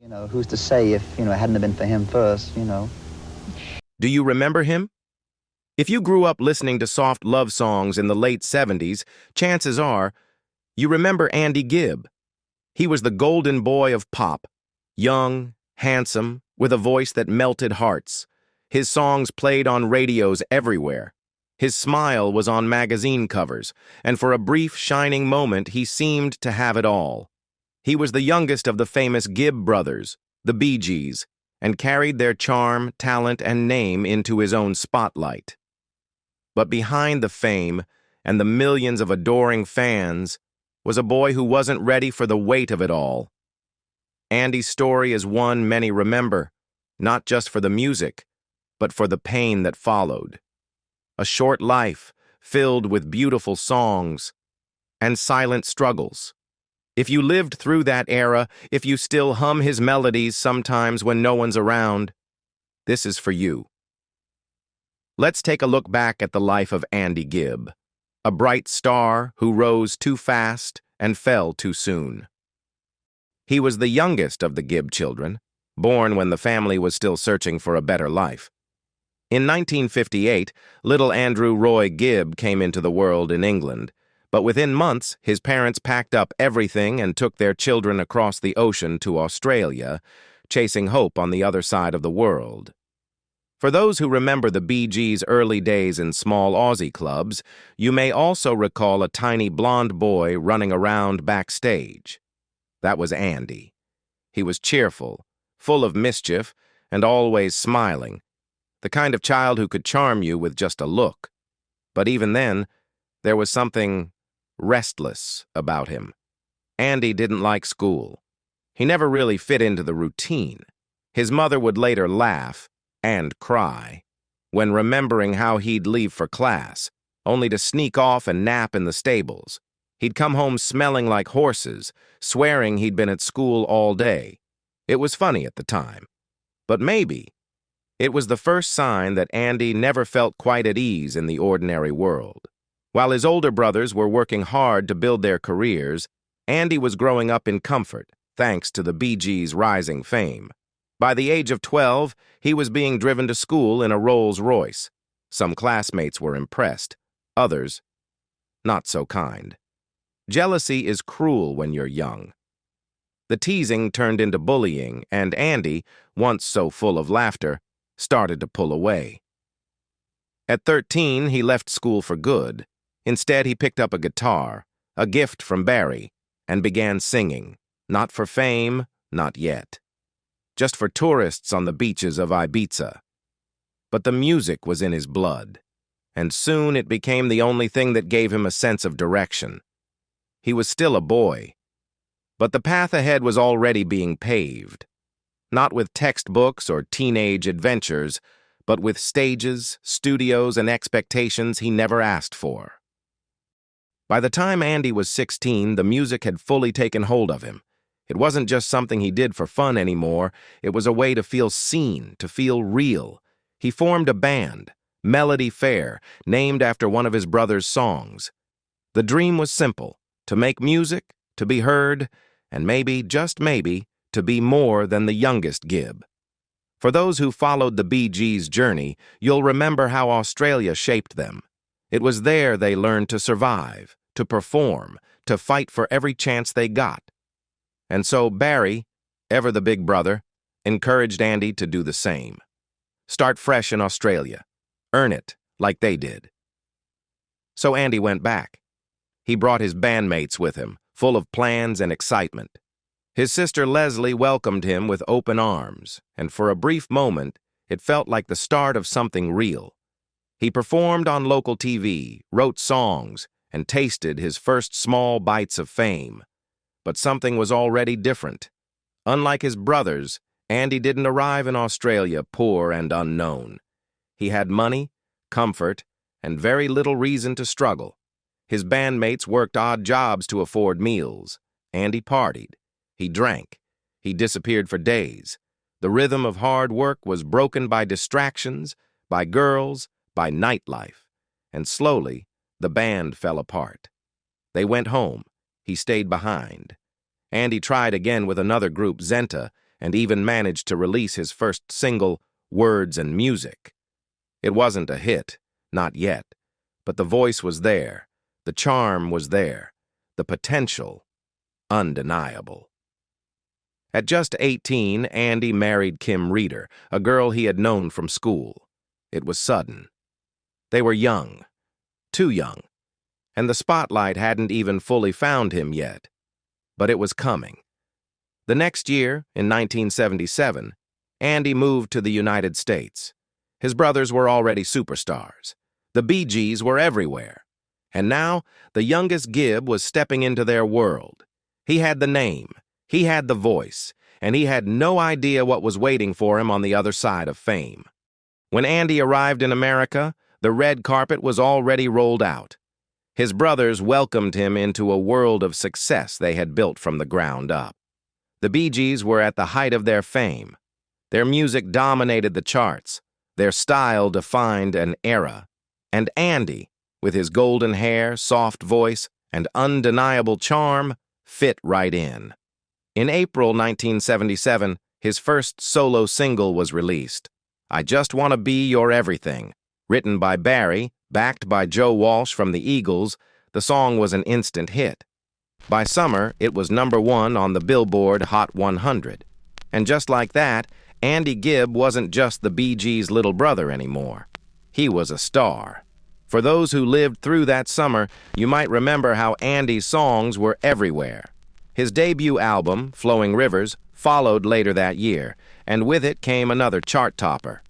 Who's to say if, it hadn't have been for him first. Do you remember him? If you grew up listening to soft love songs in the late 70s, chances are you remember Andy Gibb. He was the golden boy of pop, young, handsome, with a voice that melted hearts. His songs played on radios everywhere. His smile was on magazine covers, and for a brief, shining moment, he seemed to have it all. He was the youngest of the famous Gibb brothers, the Bee Gees, and carried their charm, talent, and name into his own spotlight. But behind the fame and the millions of adoring fans was a boy who wasn't ready for the weight of it all. Andy's story is one many remember, not just for the music, but for the pain that followed. A short life filled with beautiful songs and silent struggles. If you lived through that era, if you still hum his melodies sometimes when no one's around, this is for you. Let's take a look back at the life of Andy Gibb, a bright star who rose too fast and fell too soon. He was the youngest of the Gibb children, born when the family was still searching for a better life. In 1958, little Andrew Roy Gibb came into the world in England, but within months, his parents packed up everything and took their children across the ocean to Australia, chasing hope on the other side of the world. For those who remember the Bee Gees' early days in small Aussie clubs, you may also recall a tiny blonde boy running around backstage. That was Andy. He was cheerful, full of mischief, and always smiling, the kind of child who could charm you with just a look. But even then, there was something restless about him. Andy didn't like school. He never really fit into the routine. His mother would later laugh and cry when remembering how he'd leave for class, only to sneak off and nap in the stables. He'd come home smelling like horses, swearing he'd been at school all day. It was funny at the time. But maybe it was the first sign that Andy never felt quite at ease in the ordinary world. While his older brothers were working hard to build their careers, Andy was growing up in comfort, thanks to the Bee Gees' rising fame. By the age of 12, he was being driven to school in a Rolls-Royce. Some classmates were impressed, others not so kind. Jealousy is cruel when you're young. The teasing turned into bullying, and Andy, once so full of laughter, started to pull away. At 13, he left school for good. Instead, he picked up a guitar, a gift from Barry, and began singing, not for fame, not yet. Just for tourists on the beaches of Ibiza. But the music was in his blood, and soon it became the only thing that gave him a sense of direction. He was still a boy, but the path ahead was already being paved. Not with textbooks or teenage adventures, but with stages, studios, and expectations he never asked for. By the time Andy was 16, the music had fully taken hold of him. It wasn't just something he did for fun anymore, it was a way to feel seen, to feel real. He formed a band, Melody Fair, named after one of his brother's songs. The dream was simple, to make music, to be heard, and maybe, just maybe, to be more than the youngest Gibb. For those who followed the Bee Gees' journey, you'll remember how Australia shaped them. It was there they learned to survive, to perform, to fight for every chance they got. And so Barry, ever the big brother, encouraged Andy to do the same. Start fresh in Australia. Earn it, like they did. So Andy went back. He brought his bandmates with him, full of plans and excitement. His sister Leslie welcomed him with open arms, and for a brief moment, it felt like the start of something real. He performed on local TV, wrote songs, and tasted his first small bites of fame. But something was already different. Unlike his brothers, Andy didn't arrive in Australia poor and unknown. He had money, comfort, and very little reason to struggle. His bandmates worked odd jobs to afford meals. Andy partied. He drank. He disappeared for days. The rhythm of hard work was broken by distractions, by girls, by nightlife. And slowly, the band fell apart. They went home. He stayed behind. Andy tried again with another group, Zenta, and even managed to release his first single, Words and Music. It wasn't a hit, not yet, but the voice was there, the charm was there, the potential undeniable. At just 18, Andy married Kim Reeder, a girl he had known from school. It was sudden. They were young, too young, and the spotlight hadn't even fully found him yet. But it was coming. The next year, in 1977, Andy moved to the United States. His brothers were already superstars. The Bee Gees were everywhere. And now, the youngest Gibb was stepping into their world. He had the name, he had the voice, and he had no idea what was waiting for him on the other side of fame. When Andy arrived in America, the red carpet was already rolled out. His brothers welcomed him into a world of success they had built from the ground up. The Bee Gees were at the height of their fame. Their music dominated the charts. Their style defined an era. And Andy, with his golden hair, soft voice, and undeniable charm, fit right in. In April 1977, his first solo single was released, I Just Want to Be Your Everything. Written by Barry, backed by Joe Walsh from the Eagles, the song was an instant hit. By summer, it was #1 on the Billboard Hot 100. And just like that, Andy Gibb wasn't just the Bee Gees' little brother anymore. He was a star. For those who lived through that summer, you might remember how Andy's songs were everywhere. His debut album, Flowing Rivers, followed later that year, and with it came another chart topper,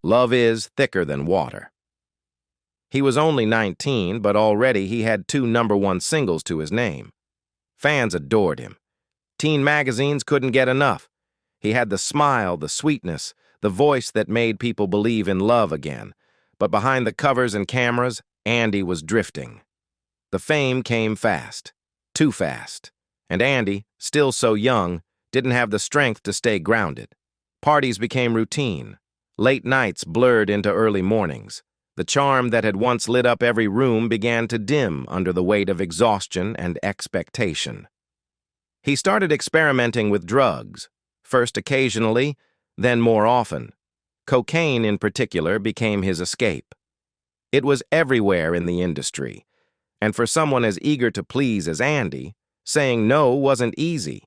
Love Is Thicker Than Water. He was only 19, but already he had 2 #1 singles to his name. Fans adored him. Teen magazines couldn't get enough. He had the smile, the sweetness, the voice that made people believe in love again. But behind the covers and cameras, Andy was drifting. The fame came fast, too fast, and Andy, still so young, didn't have the strength to stay grounded. Parties became routine. Late nights blurred into early mornings. The charm that had once lit up every room began to dim under the weight of exhaustion and expectation. He started experimenting with drugs, first occasionally, then more often. Cocaine, in particular, became his escape. It was everywhere in the industry, and for someone as eager to please as Andy, saying no wasn't easy.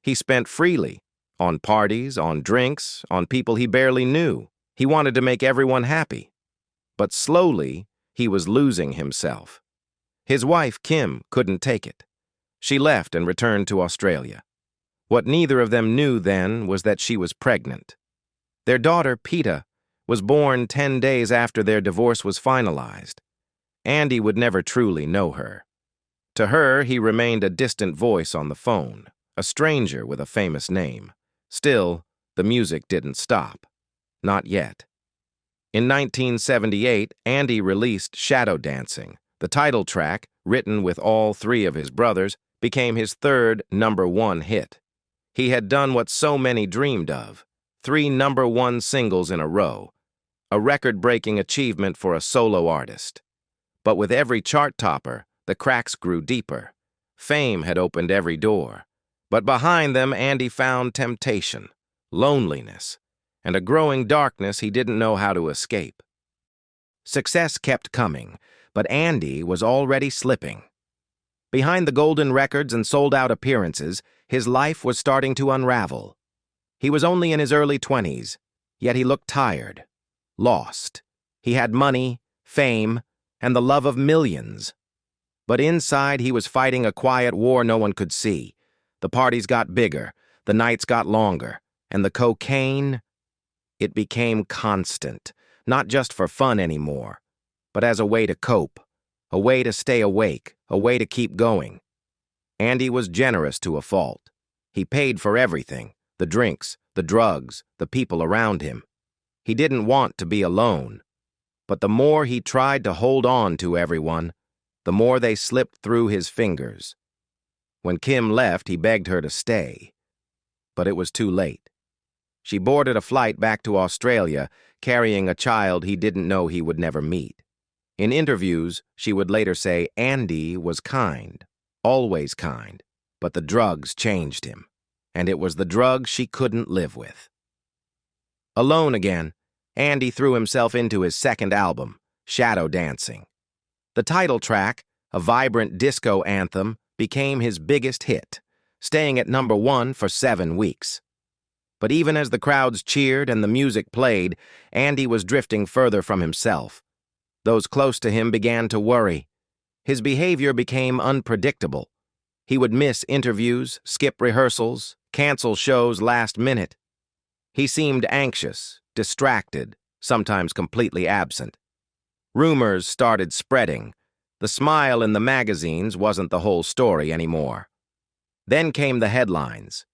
He spent freely, on parties, on drinks, on people he barely knew. He wanted to make everyone happy. But slowly, he was losing himself. His wife, Kim, couldn't take it. She left and returned to Australia. What neither of them knew then was that she was pregnant. Their daughter, Peta, was born 10 days after their divorce was finalized. Andy would never truly know her. To her, he remained a distant voice on the phone, a stranger with a famous name. Still, the music didn't stop. Not yet. In 1978, Andy released Shadow Dancing. The title track, written with all 3 of his brothers, became his third #1 hit. He had done what so many dreamed of, 3 #1 singles in a row, a record-breaking achievement for a solo artist. But with every chart topper, the cracks grew deeper. Fame had opened every door. But behind them, Andy found temptation, loneliness, and a growing darkness he didn't know how to escape. Success kept coming, but Andy was already slipping. Behind the golden records and sold-out appearances, his life was starting to unravel. He was only in his early 20s, yet he looked tired, lost. He had money, fame, and the love of millions. But inside, he was fighting a quiet war no one could see. The parties got bigger, the nights got longer, and the cocaine, it became constant, not just for fun anymore, but as a way to cope, a way to stay awake, a way to keep going. Andy was generous to a fault. He paid for everything, the drinks, the drugs, the people around him. He didn't want to be alone. But the more he tried to hold on to everyone, the more they slipped through his fingers. When Kim left, he begged her to stay. But it was too late. She boarded a flight back to Australia, carrying a child he didn't know he would never meet. In interviews, she would later say Andy was kind, always kind, but the drugs changed him. and it was the drug she couldn't live with. Alone again, Andy threw himself into his second album, Shadow Dancing. The title track, a vibrant disco anthem, became his biggest hit, staying at #1 for 7 weeks. But even as the crowds cheered and the music played, Andy was drifting further from himself. Those close to him began to worry. His behavior became unpredictable. He would miss interviews, skip rehearsals, cancel shows last minute. He seemed anxious, distracted, sometimes completely absent. Rumors started spreading. The smile in the magazines wasn't the whole story anymore. Then came the headlines.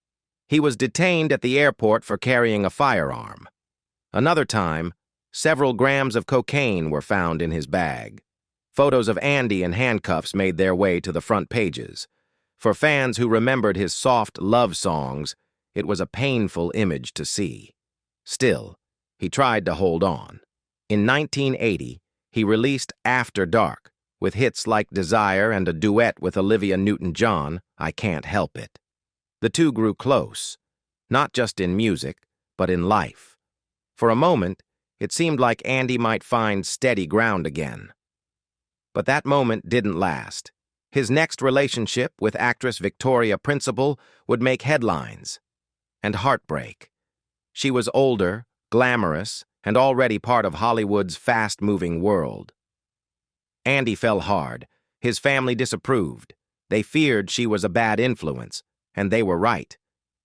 He was detained at the airport for carrying a firearm. Another time, several grams of cocaine were found in his bag. Photos of Andy in handcuffs made their way to the front pages. For fans who remembered his soft love songs, it was a painful image to see. Still, he tried to hold on. In 1980, he released After Dark, with hits like Desire and a duet with Olivia Newton-John, I Can't Help It. The two grew close, not just in music, but in life. For a moment, it seemed like Andy might find steady ground again. But that moment didn't last. His next relationship with actress Victoria Principal would make headlines. And heartbreak. She was older, glamorous, and already part of Hollywood's fast-moving world. Andy fell hard. His family disapproved. They feared she was a bad influence, and they were right.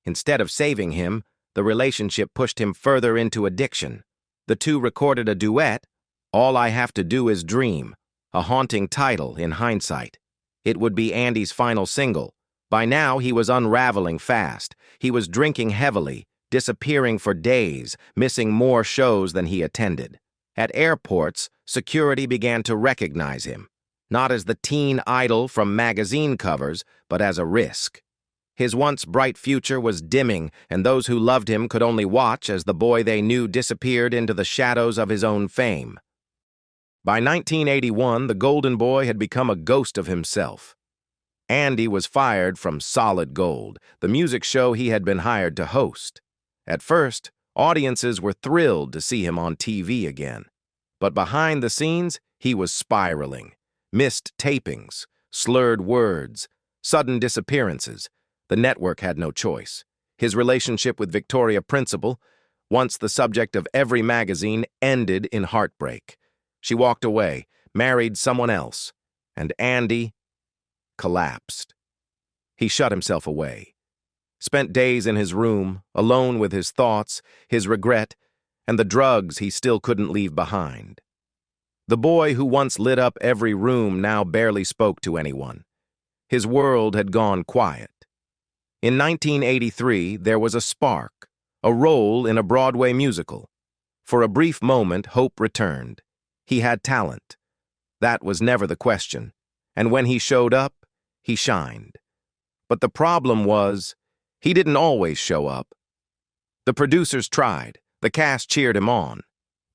Instead of saving him, the relationship pushed him further into addiction. The two recorded a duet, All I Have to Do Is Dream, a haunting title in hindsight. It would be Andy's final single. By now, he was unraveling fast. He was drinking heavily, disappearing for days, missing more shows than he attended. At airports, security began to recognize him, not as the teen idol from magazine covers, but as a risk. His once bright future was dimming, and those who loved him could only watch as the boy they knew disappeared into the shadows of his own fame. By 1981, the Golden Boy had become a ghost of himself. Andy was fired from Solid Gold, the music show he had been hired to host. At first, audiences were thrilled to see him on TV again. But behind the scenes, he was spiraling. Missed tapings, slurred words, sudden disappearances. The network had no choice. His relationship with Victoria Principal, once the subject of every magazine, ended in heartbreak. She walked away, married someone else, and Andy collapsed. He shut himself away. Spent days in his room, alone with his thoughts, his regret, and the drugs he still couldn't leave behind. The boy who once lit up every room now barely spoke to anyone. His world had gone quiet. In 1983, there was a spark, a role in a Broadway musical. For a brief moment, hope returned. He had talent. That was never the question. And when he showed up, he shined. But the problem was, he didn't always show up. The producers tried. The cast cheered him on.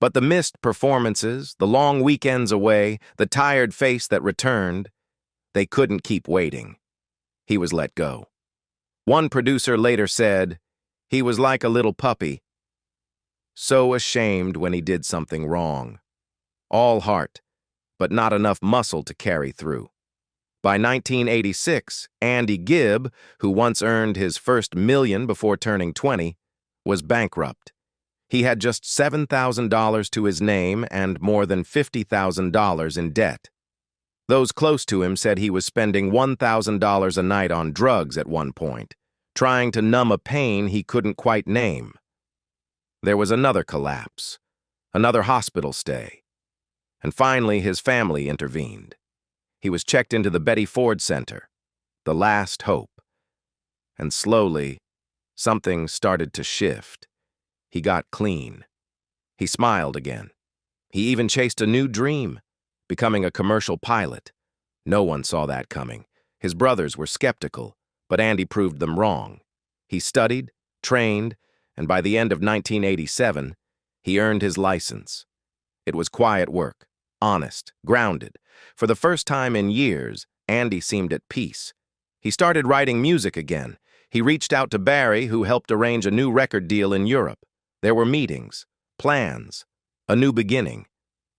But the missed performances, the long weekends away, the tired face that returned, they couldn't keep waiting. He was let go. One producer later said, he was like a little puppy, so ashamed when he did something wrong. All heart, but not enough muscle to carry through. By 1986, Andy Gibb, who once earned his first million before turning 20, was bankrupt. He had just $7,000 to his name and more than $50,000 in debt. Those close to him said he was spending $1,000 a night on drugs at one point, trying to numb a pain he couldn't quite name. There was another collapse, another hospital stay, and finally his family intervened. He was checked into the Betty Ford Center, the last hope. And slowly, something started to shift. He got clean. He smiled again. He even chased a new dream, becoming a commercial pilot. No one saw that coming. His brothers were skeptical, but Andy proved them wrong. He studied, trained, and by the end of 1987, he earned his license. It was quiet work, honest, grounded. For the first time in years, Andy seemed at peace. He started writing music again. He reached out to Barry, who helped arrange a new record deal in Europe. There were meetings, plans, a new beginning.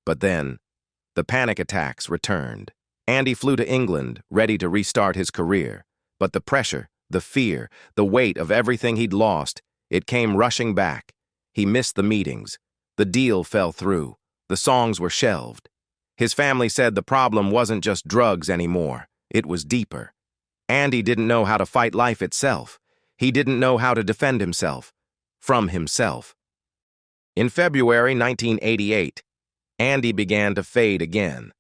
But then, the panic attacks returned. Andy flew to England, ready to restart his career. But the pressure, the fear, the weight of everything he'd lost, it came rushing back. He missed the meetings. The deal fell through. The songs were shelved. His family said the problem wasn't just drugs anymore. It was deeper. Andy didn't know how to fight life itself. He didn't know how to defend himself from himself. In February 1988, Andy began to fade again.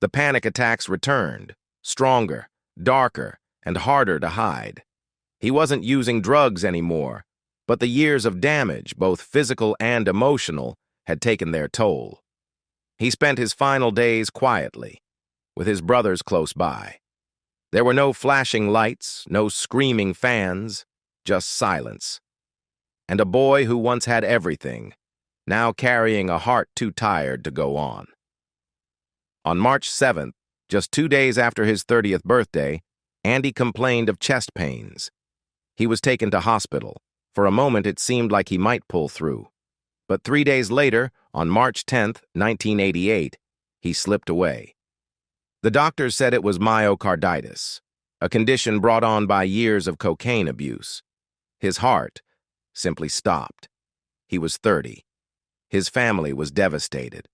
The panic attacks returned, stronger, darker, and harder to hide. He wasn't using drugs anymore, but the years of damage, both physical and emotional, had taken their toll. He spent his final days quietly, with his brothers close by. There were no flashing lights, no screaming fans, just silence. And a boy who once had everything, now carrying a heart too tired to go on. On March 7th, just 2 days after his 30th birthday, Andy complained of chest pains. He was taken to hospital. For a moment, it seemed like he might pull through. But 3 days later, on March 10th, 1988, he slipped away. The doctors said it was myocarditis, a condition brought on by years of cocaine abuse. His heart simply stopped. He was 30. His family was devastated.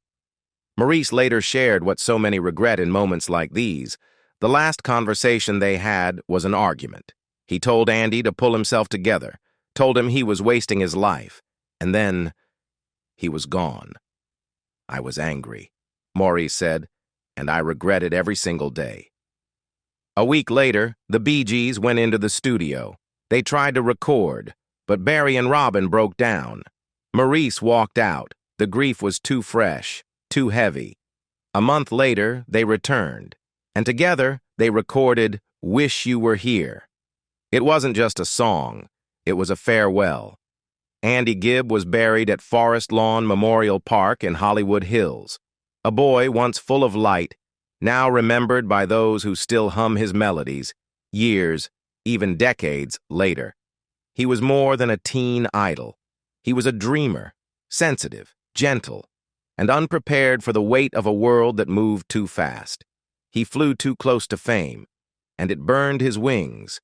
Maurice later shared what so many regret in moments like these. The last conversation they had was an argument. He told Andy to pull himself together, told him he was wasting his life, and then he was gone. I was angry, Maurice said, and I regret it every single day. A week later, the Bee Gees went into the studio. They tried to record, but Barry and Robin broke down. Maurice walked out. The grief was too fresh, too heavy. A month later, they returned, and together they recorded "Wish You Were Here." It wasn't just a song, it was a farewell. Andy Gibb was buried at Forest Lawn Memorial Park in Hollywood Hills. A boy once full of light, now remembered by those who still hum his melodies, years, even decades later. He was more than a teen idol. He was a dreamer, sensitive, gentle, and unprepared for the weight of a world that moved too fast. He flew too close to fame, and it burned his wings.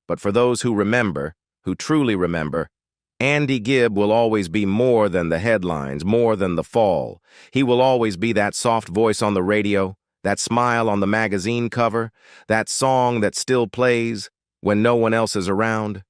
But for those who remember, who truly remember, Andy Gibb will always be more than the headlines, more than the fall. He will always be that soft voice on the radio, that smile on the magazine cover, that song that still plays when no one else is around.